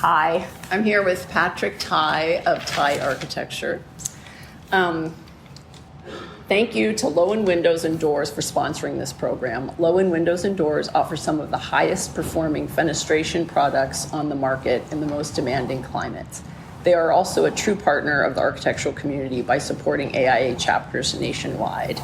Hi, I'm here with Patrick Tighe of Tighe Architecture. Thank you to Lowen Windows and Doors for sponsoring this program. Lowen Windows and Doors offer some of the highest performing fenestration products on the market in the most demanding climates. They are also a true partner of the architectural community by supporting AIA chapters nationwide.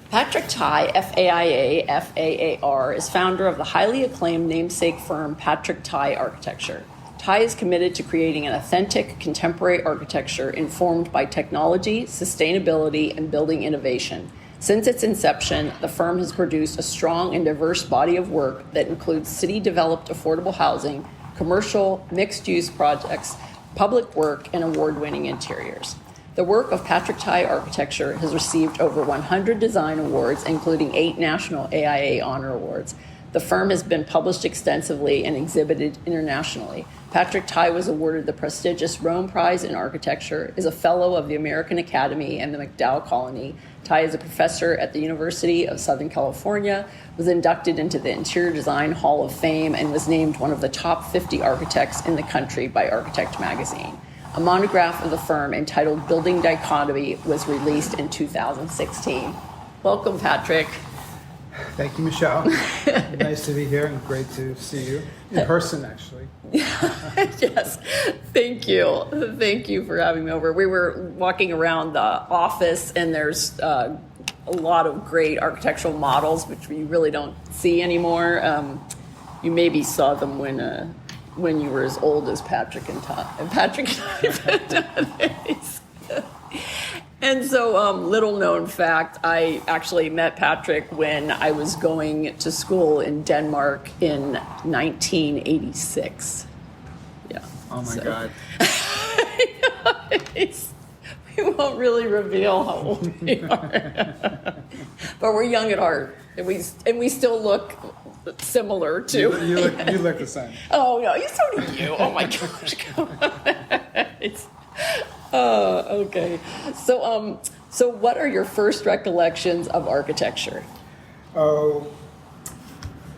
Patrick Tighe, FAIA FAAR, is founder of the highly acclaimed namesake firm Patrick Tighe Architecture. Tighe is committed to creating an authentic, contemporary architecture informed by technology, sustainability, and building innovation. Since its inception, the firm has produced a strong and diverse body of work that includes city-developed affordable housing, commercial, mixed-use projects, public work, and award-winning interiors. The work of Patrick Tighe Architecture has received over 100 design awards, including 8 National AIA Honor Awards. The firm has been published extensively and exhibited internationally. Patrick Tighe was awarded the prestigious Rome Prize in Architecture, is a fellow of the American Academy and the MacDowell Colony. Tighe is a professor at the University of Southern California, was inducted into the Interior Design Hall of Fame, and was named one of the top 50 architects in the country by Architect magazine. A monograph of the firm entitled Building Dichotomy was released in 2016. Welcome, Patrick. Thank you, Michelle. Nice to be here and great to see you in person, actually. Yes, thank you. Thank you for having me over. We were walking around the office and there's a lot of great architectural models, which we really don't see anymore. You maybe saw them when you were as old as Patrick and I. And so, little known fact, I actually met Patrick when I was going to school in Denmark in 1986. Yeah. Oh my God. We won't really reveal how old we are. But we're young at heart, and we still look similar to you look the same. Oh no, so do you. Oh my gosh, come on. Okay. So what are your first recollections of architecture? Oh,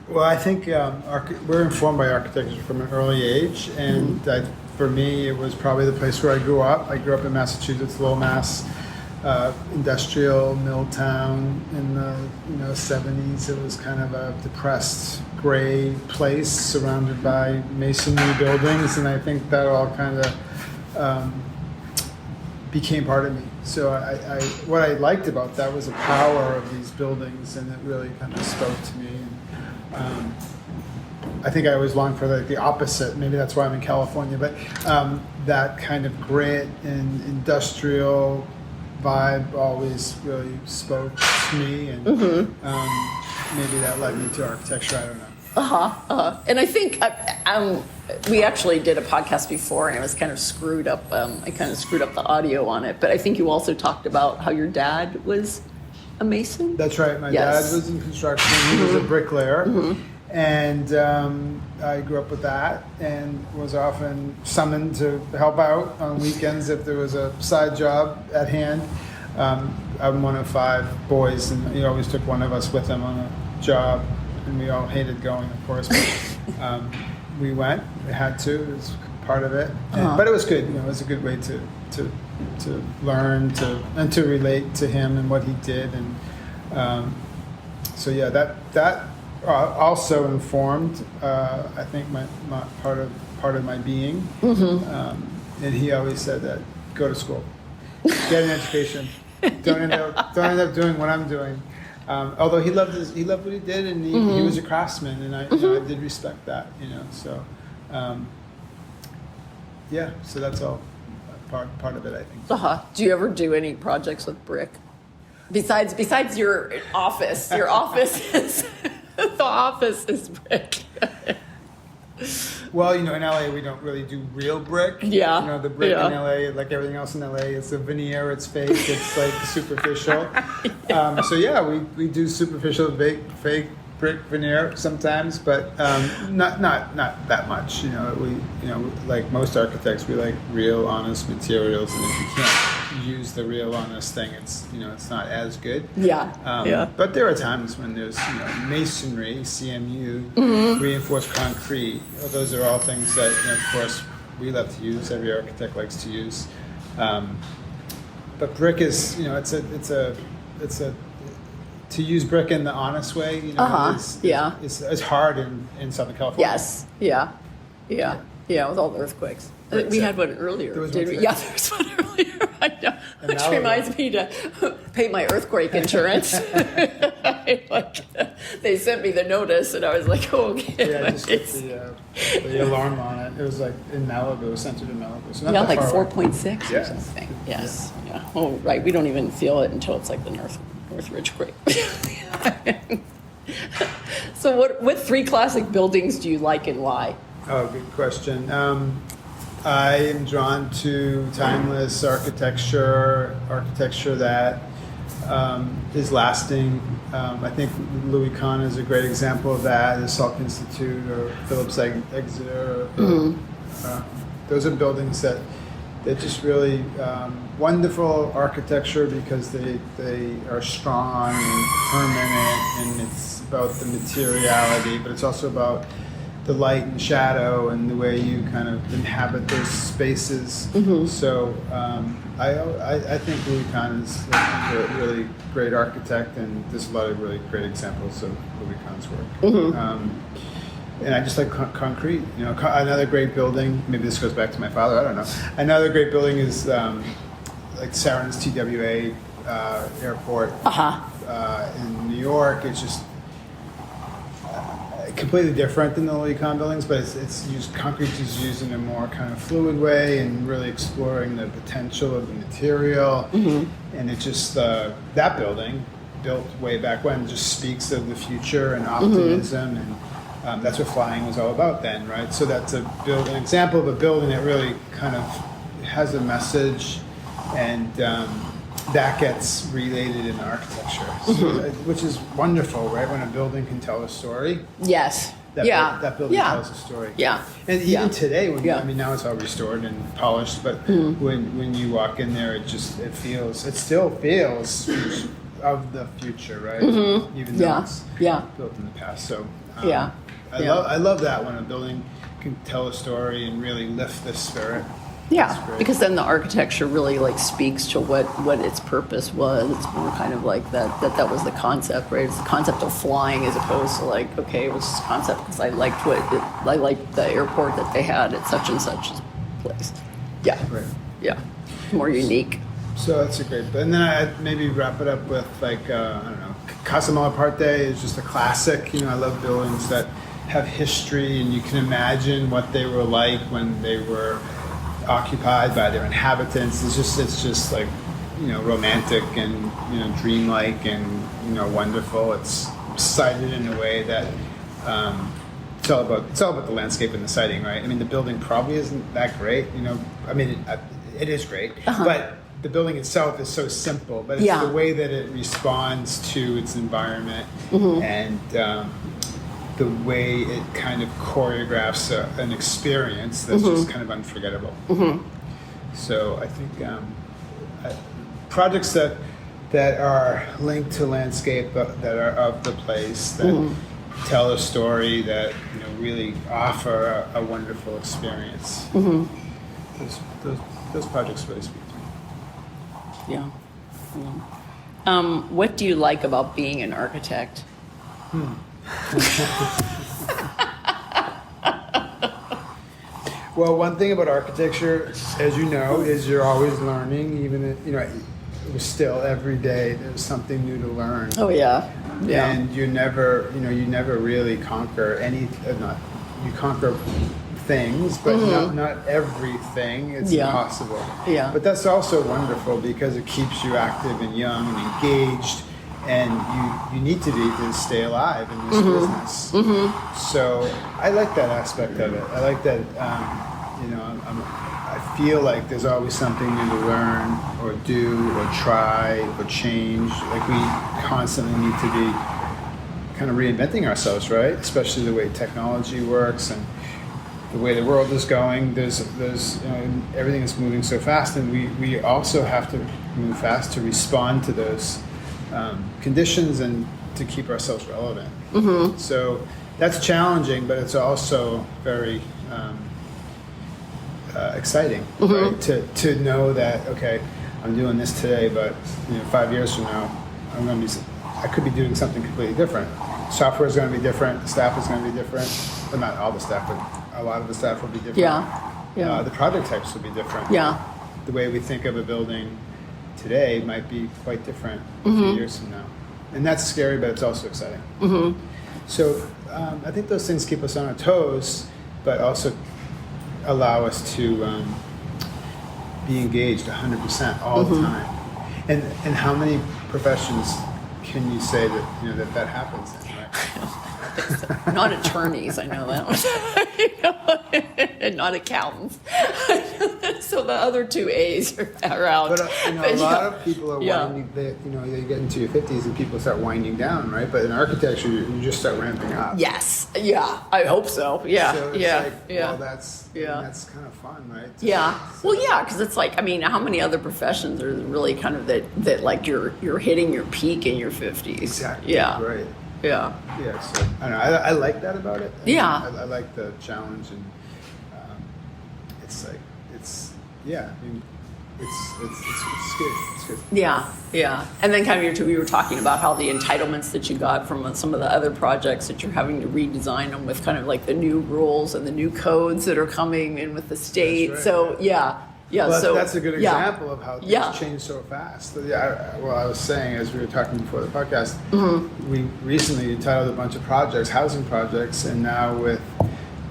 well, I think we're informed by architecture from an early age, and for me, it was probably the place where I grew up. I grew up in Massachusetts, Lowell, Mass. Industrial mill town in the 70s. It was kind of a depressed, gray place surrounded by masonry buildings, and I think that all kind of became part of me. So what I liked about that was the power of these buildings, and it really kind of spoke to me. And, I think I always longed for the opposite. Maybe that's why I'm in California, but that kind of grit and industrial vibe always really spoke to me, and maybe that led me to architecture. I don't know. And I think we actually did a podcast before, and it was kind of screwed up. I kind of screwed up the audio on it, but I think you also talked about how your dad was a mason. That's right. My dad was in construction. He was a bricklayer, and I grew up with that, and was often summoned to help out on weekends if there was a side job at hand. I'm one of 5 boys, and he always took one of us with him on a job, and we all hated going, of course, but we went. We had to. It was part of it, but it was good. It was a good way to learn and to relate to him and what he did, and so yeah, that also informed I think my part of my being, and he always said that go to school, get an education, don't end up doing what I'm doing. Although he loved what he did, and he was a craftsman, and I did respect that, So, yeah. So that's all part of it, I think. Do you ever do any projects with brick? Besides your office, the office is brick. Well, in LA we don't really do real brick. Yeah. The brick in LA, like everything else in LA, it's a veneer, it's fake, it's like superficial. So yeah, we do superficial, fake brick veneer sometimes, but not that much. Like most architects, we like real, honest materials, and if you can't use the real, honest thing, it's not as good. Yeah. But there are times when there's masonry, CMU, reinforced concrete. Those are all things that, of course, we love to use. Every architect likes to use. But brick is, it's a to use brick in the honest way, it's hard in Southern California. Yes. Yeah. With all the earthquakes. Right, we had one earlier. There was didn't one we? Yeah, there was one earlier. I know. Which Malibu. reminds me to pay my earthquake insurance. They sent me the notice, and I was like, "Oh, okay." Yeah, just get the alarm on it. It was like in Malibu, it was centered in Malibu. So not that like far away. 4.6 or Yeah. something. Yes. Yeah. Oh, right. We don't even feel it until it's like the Northridge Quake. So, what three classic buildings do you like and why? Oh, good question. I am drawn to timeless architecture that is lasting. I think Louis Kahn is a great example of that, the Salk Institute or Phillips Exeter. Those are buildings that just really wonderful architecture because they are strong and permanent, and it's about the materiality, but it's also about the light and shadow and the way you kind of inhabit those spaces. So I think Louis Kahn is a really great architect, and there's a lot of really great examples of Louis Kahn's work. And I just like concrete. Another great building, maybe this goes back to my father, I don't know. Another great building is like Sarin's TWA airport in New York. It's just completely different than the Louis Kahn buildings, but it's used, concrete is used in a more kind of fluid way and really exploring the potential of the material. And it just, that building, built way back when, just speaks of the future and optimism, and that's what flying was all about then, right? So that's an example of a building that really kind of has a message, and that gets related in architecture, which is wonderful, right? When a building can tell a story. Yes. That building tells a story. Yeah. And even today, I mean, now it's all restored and polished, but when you walk in there, it still feels of the future, right? Even though it's built in the past. So I love that when a building can tell a story and really lift the spirit. Yeah, because then the architecture really speaks to what its purpose was. It's more kind of like that was the concept, right? It's the concept of flying as opposed to it was just a concept because I liked the airport that they had at such and such place. Yeah, right. Yeah, more unique. So that's a great. And then I'd maybe wrap it up with I don't know, Casa Malaparte is just a classic. I love buildings that have history and you can imagine what they were like when they were occupied by their inhabitants. It's just romantic and dreamlike and wonderful. It's sited in a way that it's all about the landscape and the siting, right? I mean, the building probably isn't that great. I mean, it is great, but the building itself is so simple. But it's the way that it responds to its environment and the way it kind of choreographs an experience that's just kind of unforgettable. So I think projects that are linked to landscape, that are of the place, that tell a story, that really offer a wonderful experience. Those projects really speak to me. Yeah. What do you like about being an architect? Well, one thing about architecture, as you know, is you're always learning. Even it was still every day there's something new to learn. Oh yeah. And you never really conquer you conquer things, but not everything. It's impossible. Yeah. But that's also wonderful because it keeps you active and young and engaged. And you need to be to stay alive in this business. So I like that aspect of it. I like that. I feel like there's always something new to learn, or do, or try, or change. Like we constantly need to be kind of reinventing ourselves, right? Especially the way technology works and the way the world is going. There's everything is moving so fast, and we also have to move fast to respond to those conditions and to keep ourselves relevant. So that's challenging, but it's also very exciting, right? To know that, okay, I'm doing this today, but 5 years from now, I could be doing something completely different. Software is going to be different. The staff is going to be different. Well, not all the staff, but a lot of the staff will be different. The project types will be different. The way we think of a building today might be quite different a few years from now. And that's scary, but it's also exciting. So I think those things keep us on our toes, but also allow us to be engaged 100% all the time. And how many professions can you say that that happens in, right? Not attorneys, I know that. And not accountants. So the other two A's are out. But a lot of people are winding. You get into your 50s and people start winding down, right? But in architecture, you just start ramping up. Yes. Yeah. I hope so. Yeah. So it's well, that's kind of fun, right? Well, because it's like, how many other professions are really kind of that like you're hitting your peak in your 50s? Exactly. Yeah. Right. Yeah. Yeah. So I don't know. I like that about it. I like the challenge, and it's like it's good. It's good. Yeah. And then kind of you were talking about how the entitlements that you got from some of the other projects that you're having to redesign them with kind of like the new rules and the new codes that are coming in with the state. Right. So Well, that's a good example of how things change so fast. I was saying, as we were talking before the podcast, we recently entitled a bunch of projects, housing projects, and now with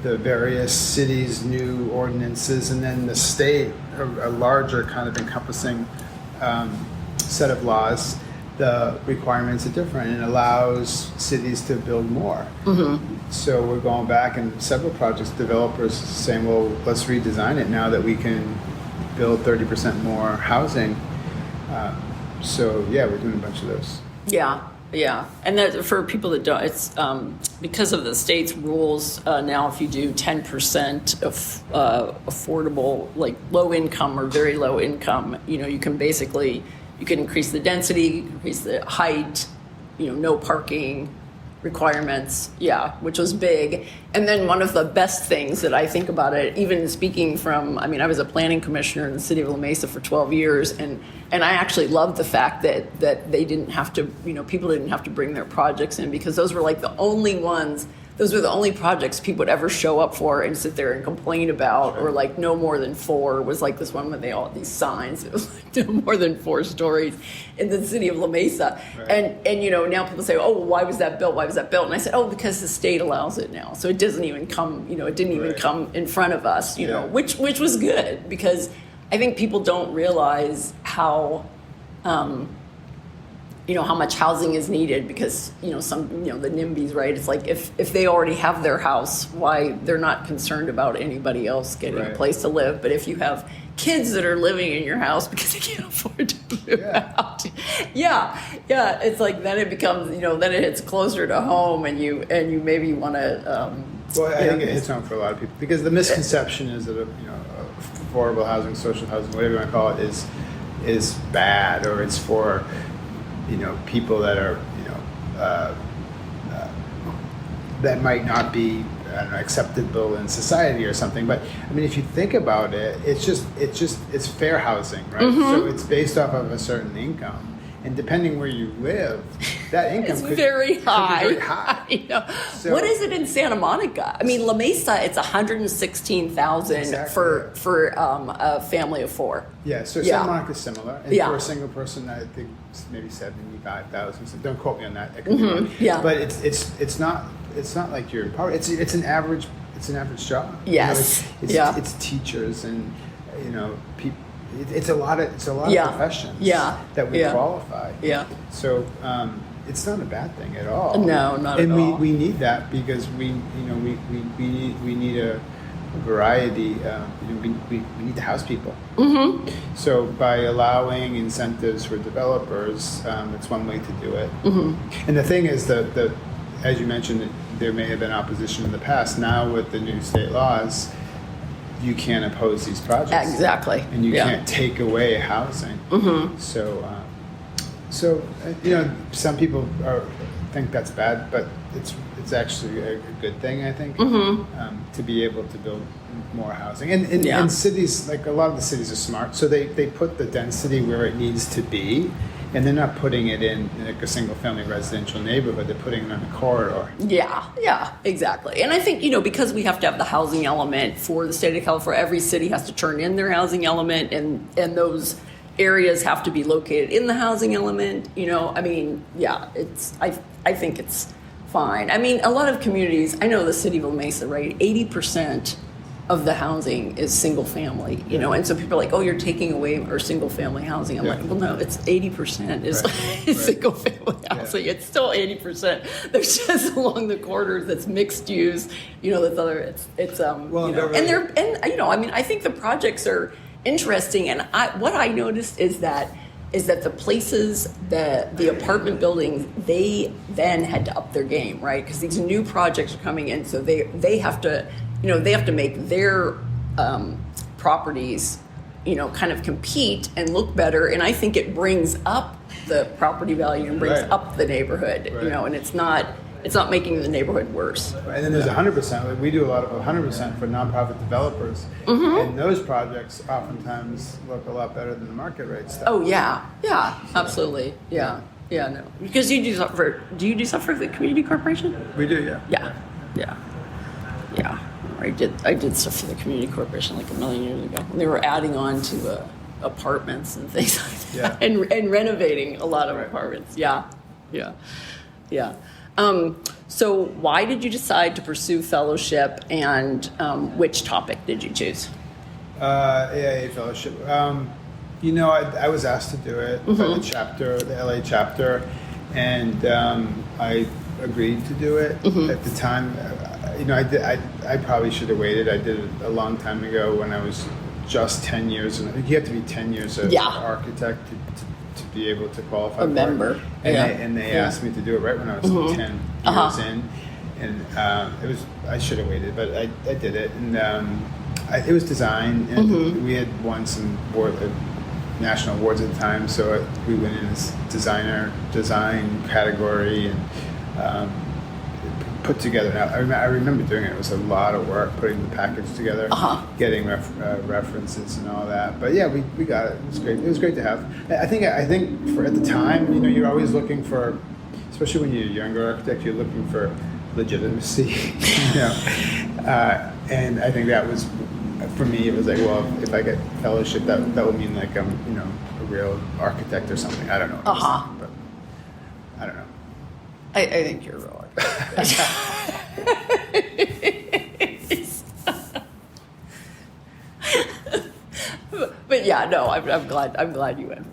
the various cities' new ordinances, and then the state, a larger kind of encompassing set of laws, the requirements are different and allows cities to build more. So we're going back, and several projects, developers saying, well, let's redesign it now that we can build 30% more housing. We're doing a bunch of those. Yeah. And that, for people that don't, it's because of the state's rules now, if you do 10% of affordable, like low income or very low income, you can increase the density, increase the height, no parking requirements, which was big. And then one of the best things that I think about it, even speaking from, I was a planning commissioner in the city of La Mesa for 12 years, and I actually loved the fact that they didn't have to, people didn't have to bring their projects in, because those were like the only projects people would ever show up for and sit there and complain about, or like no more than 4 was like this one when they all had these signs. It was like no more than 4 stories in the city of La Mesa. Right. And now people say, oh, well, why was that built? And I said, oh, because the state allows it now. So it doesn't even come, it didn't even come in front of us, which was good, because I think people don't realize how how much housing is needed, because the NIMBYs, right? It's like if they already have their house, why they're not concerned about anybody else getting a place to live. But if you have kids that are living in your house because they can't afford to move out, it's like then it becomes then it hits closer to home, and you maybe want to. Well, I think it hits home for a lot of people, because the misconception is that affordable housing, social housing, whatever you want to call it, is bad, or it's for people that are, that might not be acceptable in society or something. But if you think about it, it's fair housing, right? So it's based off of a certain income. And depending where you live, that income is could very high. Could be very high. So, what is it in Santa Monica? La Mesa, it's $116,000 for a family of 4. Yeah, so Santa Monica is similar, and for a single person, I think it's maybe $75,000. So don't quote me on that. It could be wrong. But it's not like you're in poverty. It's an average job. Yes. It's teachers and people. It's a lot of professions that we qualify. So it's not a bad thing at all. No, not at all. And we need that, because we need a variety. We need to house people. So by allowing incentives for developers, it's one way to do it. And the thing is that as you mentioned, there may have been opposition in the past. Now with the new state laws, you can't oppose these projects. Exactly. And you can't take away housing. So, some people think that's bad, but it's actually a good thing, I think, to be able to build more housing. And cities, like a lot of the cities are smart, so they put the density where it needs to be, and they're not putting it in like a single-family residential neighborhood. They're putting it on a corridor. Yeah, exactly. And I think, because we have to have the housing element for the state of California, every city has to turn in their housing element, and those areas have to be located in the housing element. I think it's fine. I mean, a lot of communities, I know the city of La Mesa, right? 80% of the housing is single family, and so people are like, oh, you're taking away our single family housing. I'm like, well, no, it's 80% is single family housing. It's still 80%. There's just along the corridors that's mixed use, that's other, I think the projects are interesting. And what I noticed is that the places, the apartment buildings, they then had to up their game, right? Because these new projects are coming in, so they have to, they have to make their properties, kind of compete and look better. And I think it brings up the property value and brings up the neighborhood, and it's not making the neighborhood worse. And then there's 100%. Like we do a lot of 100% for nonprofit developers, and those projects oftentimes look a lot better than the market rate stuff. Oh yeah, absolutely, yeah, no. Because you do stuff for. Do you do stuff for the community corporation? We do, yeah. Yeah. I did stuff for the community corporation like a million years ago. They were adding on to apartments and things like that, and renovating a lot of apartments. Yeah. So why did you decide to pursue fellowship, and which topic did you choose? AIA fellowship. I was asked to do it by the LA chapter, and I agreed to do it at the time. I probably should have waited. I did it a long time ago when I was just 10 years. And you have to be 10 years of architect to be able to qualify. A member. And they asked me to do it right when I was 10 years in. And I should have waited, but I did it. And it was design, and we had won some national awards at the time, so we went in as design category, and put together. Now, I remember doing it. It was a lot of work putting the package together, getting references and all that. But yeah, we got it. It was great. It was great to have. I think for at the time, you're always looking for, especially when you're a younger architect, you're looking for legitimacy. And I think that was, for me, it was like, well, if I get fellowship, that would mean like I'm a real architect or something. I don't know. But I don't know. I think you're a real architect. But yeah, no, I'm glad you went.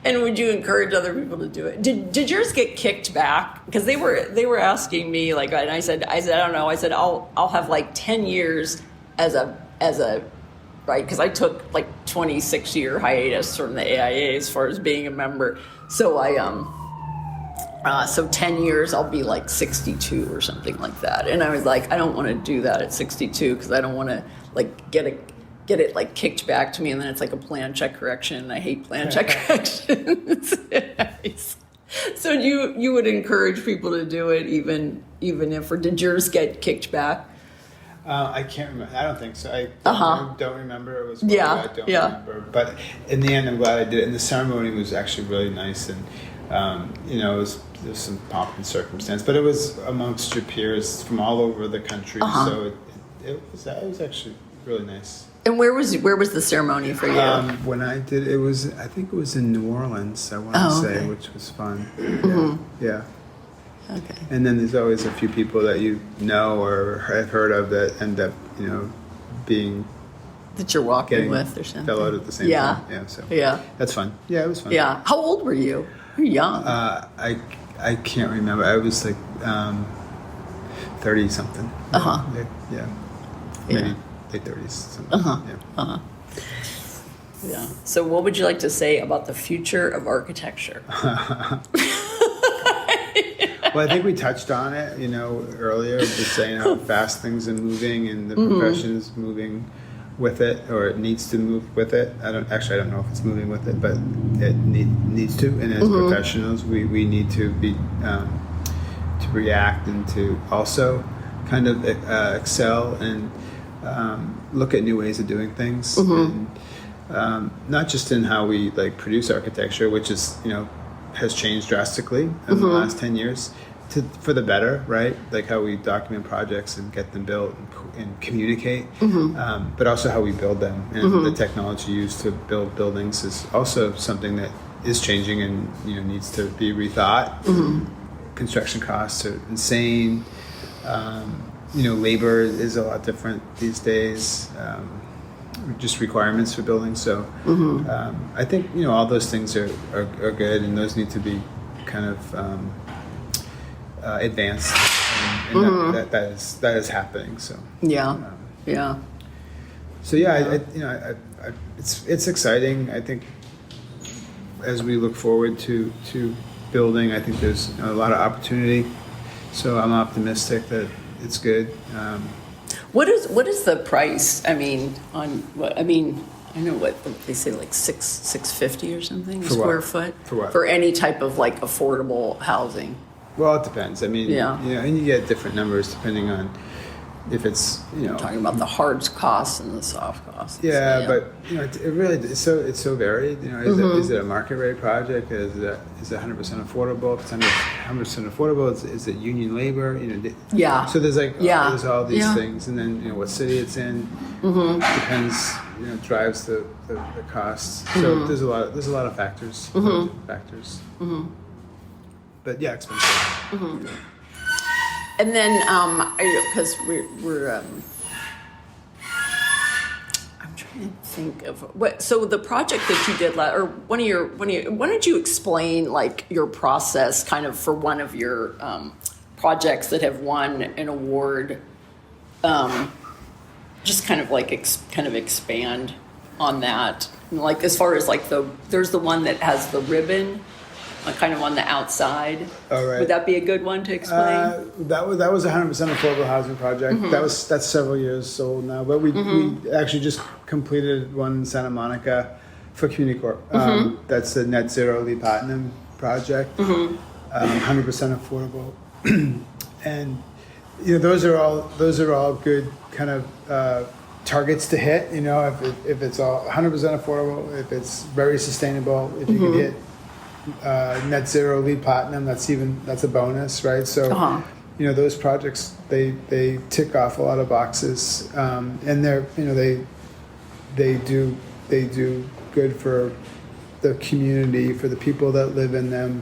And would you encourage other people to do it? Did yours get kicked back? Because they were asking me, like, and I said I don't know. I said I'll have like 10 years as a right, because I took like 26-year hiatus from the AIA as far as being a member. So so 10 years I'll be like 62 or something like that. And I was like, I don't want to do that at 62 because I don't want to like get it like kicked back to me, and then it's like a plan check correction, and I hate plan check corrections. So you would encourage people to do it even if, or did yours get kicked back? I can't remember. I don't think so. I don't remember. It was I don't remember. But in the end, I'm glad I did it. And the ceremony was actually really nice, and there was some pomp and circumstance, but it was amongst your peers from all over the country. So it was actually really nice. And where was the ceremony for you? When I did, I think it was in New Orleans, I want to say, which was fun. Yeah. Okay. And then there's always a few people that you know or have heard of that end up, being that you're walking with or something. Fell out at the same time. Yeah. So that's fun. Yeah, it was fun. Yeah. How old were you? You're young. I can't remember. I was like 30 something. Yeah. Maybe late 30s. Yeah. So what would you like to say about the future of architecture? Well, I think we touched on it, earlier, just saying how fast things are moving and the profession is moving with it, or it needs to move with it. I don't know if it's moving with it, but it needs to. And as professionals, we need to be to react and to also kind of excel and look at new ways of doing things, and not just in how we produce architecture, which is has changed drastically in the last 10 years for the better, right? Like how we document projects and get them built and communicate, but also how we build them, and the technology used to build buildings is also something that is changing and needs to be rethought. Construction costs are insane. Labor is a lot different these days. Just requirements for buildings. So I think all those things are good, and those need to be kind of advanced, and that is happening. So yeah. So it's exciting. I think as we look forward to building, I think there's a lot of opportunity. So I'm optimistic that it's good. What is the price? I know what they say, like $650 or something a square foot For what? For any type of affordable housing. Well, it depends. and you get different numbers depending on if it's Talking about the hard costs and the soft costs. Yeah, but it really it's so varied. Is it a market rate project? Is it 100% affordable? If it's 100% affordable, is it union labor? Yeah. So there's there's all these things, and then what city it's in depends. Drives the costs. So there's a lot of factors. But yeah, expensive. And then, because we're I'm trying to think of what. So the project that you did, or one of your, why don't you explain your process, kind of for one of your projects that have won an award? Just kind of expand on that. As far as there's the one that has the ribbon. Kind of on the outside. Oh, right. Would that be a good one to explain? That was a 100% affordable housing project. That's several years old now, but we actually just completed one in Santa Monica for Community Corp. That's the Net Zero LEED Platinum project. 100% affordable, and those are all good kind of targets to hit. If it's all 100% affordable, if it's very sustainable, if you can hit Net Zero LEED Platinum, that's a bonus, right? So those projects they tick off a lot of boxes, and they do good for the community, for the people that live in them.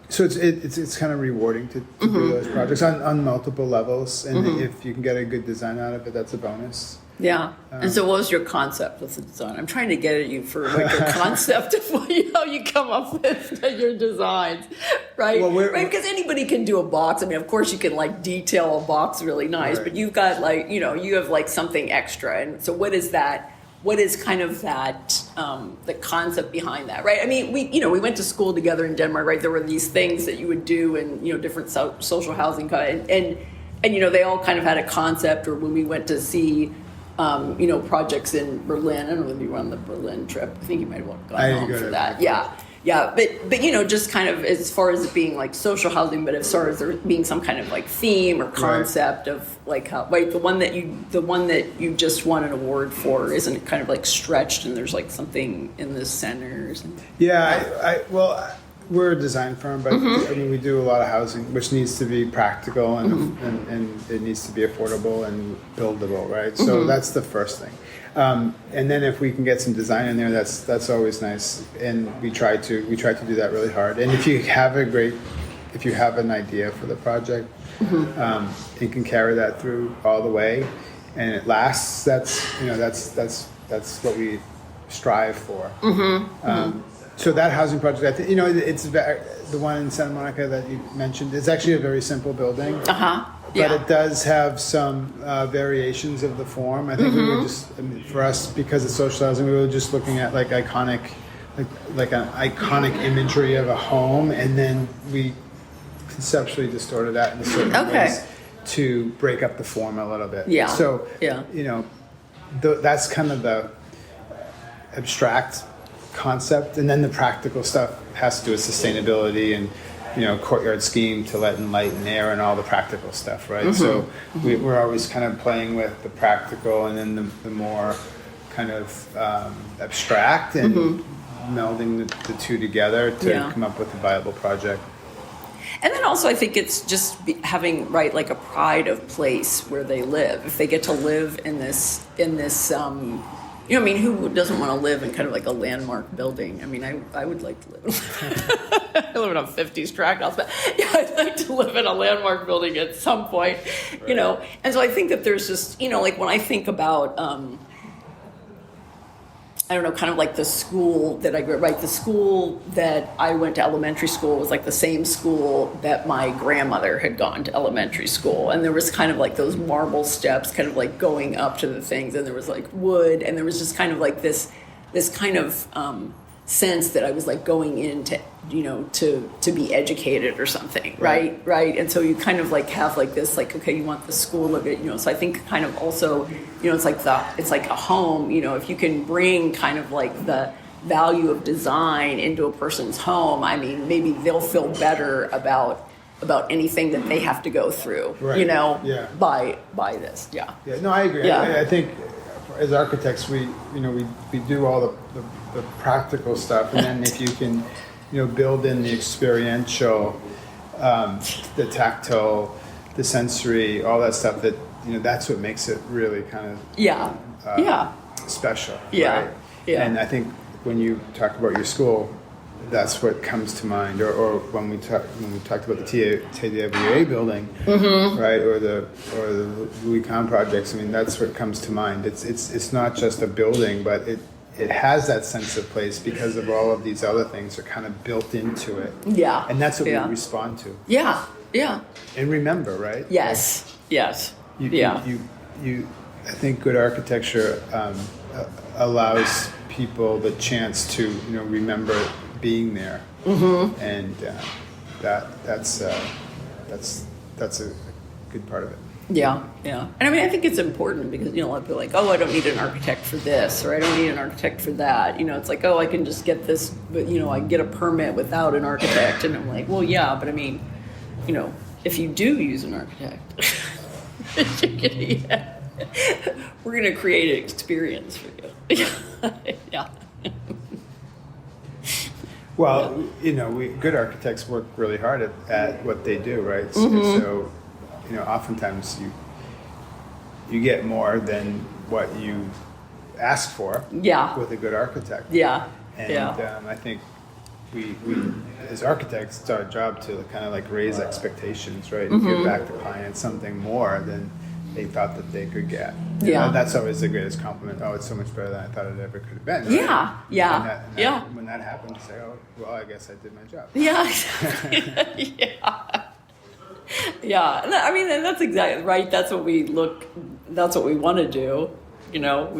So it's kind of rewarding to do those projects on multiple levels, and if you can get a good design out of it, that's a bonus. Yeah. And so what was your concept with the design? I'm trying to get at you for your concept of how you come up with your designs, right? Well, right, because anybody can do a box. Of course you can detail a box really nice, right. But you've got you have something extra. And so what is that? What is kind of that, the concept behind that, right? We went to school together in Denmark, right? There were these things that you would do in, different social housing, and they all kind of had a concept, or when we went to see, projects in Berlin. I don't know if you were on the Berlin trip. I think you might have gone home for that. Yeah. But just kind of as far as it being social housing, but as far as there being some kind of theme or concept of how, right, the one that you just won an award for isn't kind of stretched, and there's something in the center or something. Yeah, we're a design firm, but we do a lot of housing, which needs to be practical and it needs to be affordable and buildable, right? So that's the first thing. And then if we can get some design in there, that's always nice. And we try to do that really hard. And if you have an idea for the project, you can carry that through all the way, and it lasts. That's what we strive for. So that housing project, I think, it's the one in Santa Monica that you mentioned. It's actually a very simple building, but it does have some variations of the form. I think we were just, I mean, for us, because of social housing, we were just looking at like iconic, like an iconic imagery of a home, and then we conceptually distorted that in certain ways to break up the form a little bit. Yeah. So, you know, that's kind of the abstract concept, and then the practical stuff has to do with sustainability and, you know, courtyard scheme to let in light and air and all the practical stuff, right? So we're always kind of playing with the practical and then the more kind of abstract and melding the two together to come up with a viable project. And then also I think it's just having, right, like a pride of place where they live. If they get to live in this you know, I mean, who doesn't want to live in kind of like a landmark building? I mean, I would like to live I live in a 50s tract house, but yeah, I'd like to live in a landmark building at some point, you know. And so I think that there's just, you know, like when I think about, I don't know, kind of like the school that I grew up, right? The school that I went to elementary school was like the same school that my grandmother had gone to elementary school. And there was kind of like those marble steps kind of like going up to the things. And there was like wood. And there was just kind of like this kind of sense that I was like going into, you know, to be educated or something, right? And so you kind of like have like this, like, okay, you want the school to, you know, so I think kind of also, you know, it's like a home, you know, if you can bring kind of like the value of design into a person's home, I mean, maybe they'll feel better about anything that they have to go through, you know, by this. Yeah, no, I agree. I think as architects, we do all the practical stuff, and then if you can, you know, build in the experiential, the tactile, the sensory, all that stuff, that, you know, that's what makes it really kind of special. Right? And I think when you talk about your school, that's what comes to mind, or when we talked about the Tighe building, right, or the Louis Kahn projects. I mean, that's what comes to mind. It's not just a building, but it has that sense of place because of all of these other things are kind of built into it. Yeah. And that's what we respond to. Yeah. And remember, right? Yes. You I think good architecture allows people the chance to, you know, remember being there. And that's a good part of it. Yeah. And I mean, I think it's important because, you know, a lot of people are like, oh, I don't need an architect for this, or I don't need an architect for that. You know, it's like, oh, I can just get this, but, you know, I can get a permit without an architect. And I'm like, well, yeah, but I mean, you know, if you do use an architect, we're going to create an experience for you. Yeah. Well, you know, good architects work really hard at what they do, right? So, you know, oftentimes you get more than what you ask for with a good architect. And I think we as architects, it's our job to kind of like raise expectations, right? And give back to clients something more than they thought that they could get. You know, that's always the greatest compliment. Oh, it's so much better than I thought it ever could have been. Right? When that happens, you say, oh, well, I guess I did my job. I mean, and that's exactly right. That's what we want to do. You know,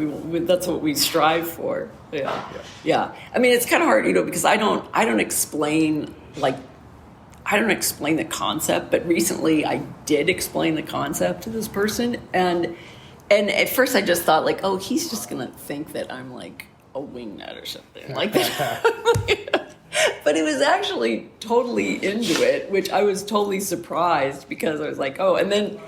that's what we strive for. Yeah. I mean, it's kind of hard, you know, because I don't explain the concept, but recently I did explain the concept to this person, and at first I just thought like, oh, he's just gonna think that I'm like a wingnut or something like that. But it was actually totally into it, which I was totally surprised, because I was like, oh, and then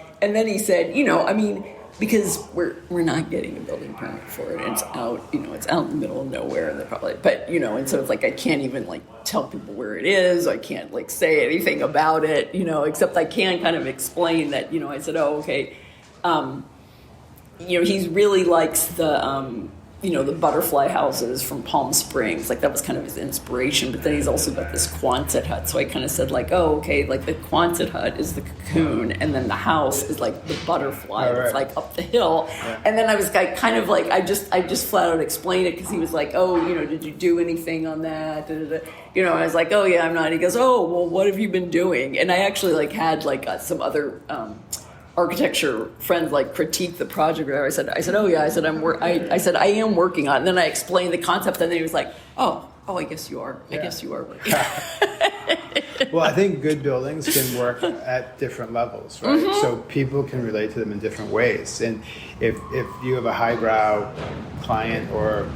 he said, you know, I mean, because we're not getting a building permit for it. It's out, you know, it's out in the middle of nowhere, and but you know, and so it's like I can't even like tell people where it is. I can't like say anything about it, you know, except I can kind of explain that, you know, I said, oh, okay, you know, he really likes the you know, the butterfly houses from Palm Springs. Like, that was kind of his inspiration. But then he's also got this Quonset hut. So I kind of said, like, oh, okay, like the Quonset hut is the cocoon, and then the house is like the butterfly that's like up the hill. Yeah. And then I was like, kind of like, I just flat out explained it, because he was like, oh, you know, did you do anything on that? You know, I was like, oh, yeah, I'm not. He goes, oh, well, what have you been doing? And I actually like had like some other architecture friends like critique the project. I said, oh yeah, I said I said I am working on it. And then I explained the concept, and then he was like, oh, I guess you are. I guess you are working. Well, I think good buildings can work at different levels, right? Mm-hmm. So people can relate to them in different ways. And if you have a highbrow client or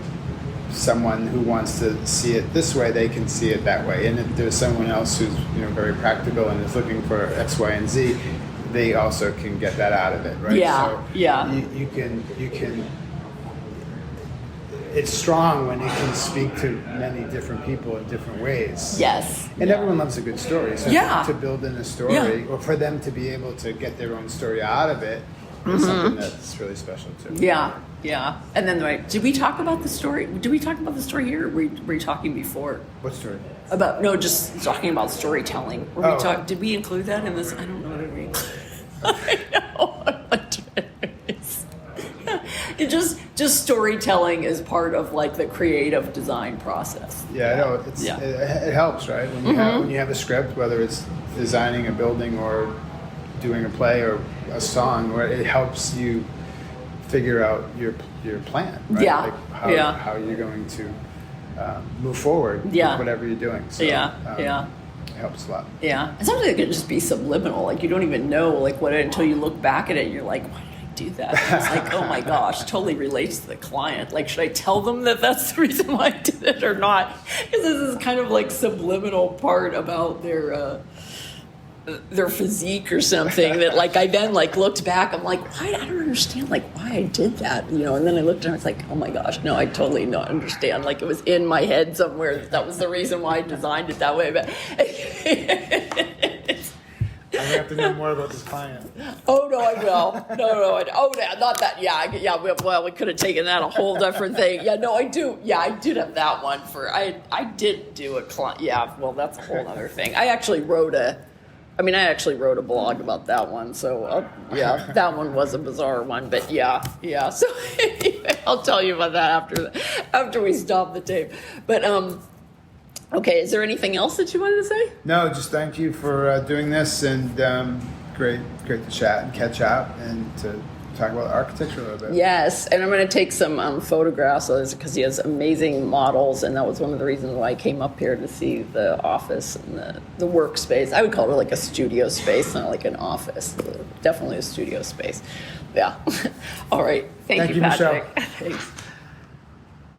someone who wants to see it this way, they can see it that way. And if there's someone else who's very practical and is looking for X, Y, and Z, they also can get that out of it, right? Yeah, so yeah. You can. It's strong when it can speak to many different people in different ways. Yes. And everyone loves a good story. So Yeah. to build in a story, Yeah. or for them to be able to get their own story out of it, is something that's really special too. Yeah, yeah. And then, did we talk about the story? Did we talk about the story here, or were you talking before? What story? Just talking about storytelling. Did we include that in this? I don't know. Did we include I know. Just storytelling is part of like the creative design process. Yeah, I know. It helps, right? When you have a script, whether it's designing a building or doing a play or a song, where it helps you figure out your plan, right? Yeah. Like how you're going to move forward with whatever you're doing. So, it helps a lot. Yeah. And sometimes it can just be subliminal. Like you don't even know like what until you look back at it and you're like, why did I do that? And it's like, oh my gosh, totally relates to the client. Like, should I tell them that that's the reason why I did it or not? Because this is kind of like subliminal part about their physique or something that like I then like looked back, I'm like, why? I don't understand like why I did that, and then I looked and I was like, oh my gosh, no, I totally don't understand. Like it was in my head somewhere that was the reason why I designed it that way. But I have to know more about this client. Oh no, I will. Not that. Yeah. Well, we could have taken that a whole different thing. Yeah, no, I do. Yeah, I did have that one for. I did do a client. Yeah, well, that's a whole other thing. I actually wrote a blog about that one. So that one was a bizarre one. But yeah. So I'll tell you about that after we stop the tape. But okay, is there anything else that you wanted to say? No, just thank you for doing this, and great to chat and catch up and to talk about architecture a little bit. Yes, and I'm going to take some photographs because he has amazing models, and that was one of the reasons why I came up here to see the office and the workspace. I would call it like a studio space, not like an office. Definitely a studio space. Yeah. All right. Thank you, Patrick. Michelle. Thanks.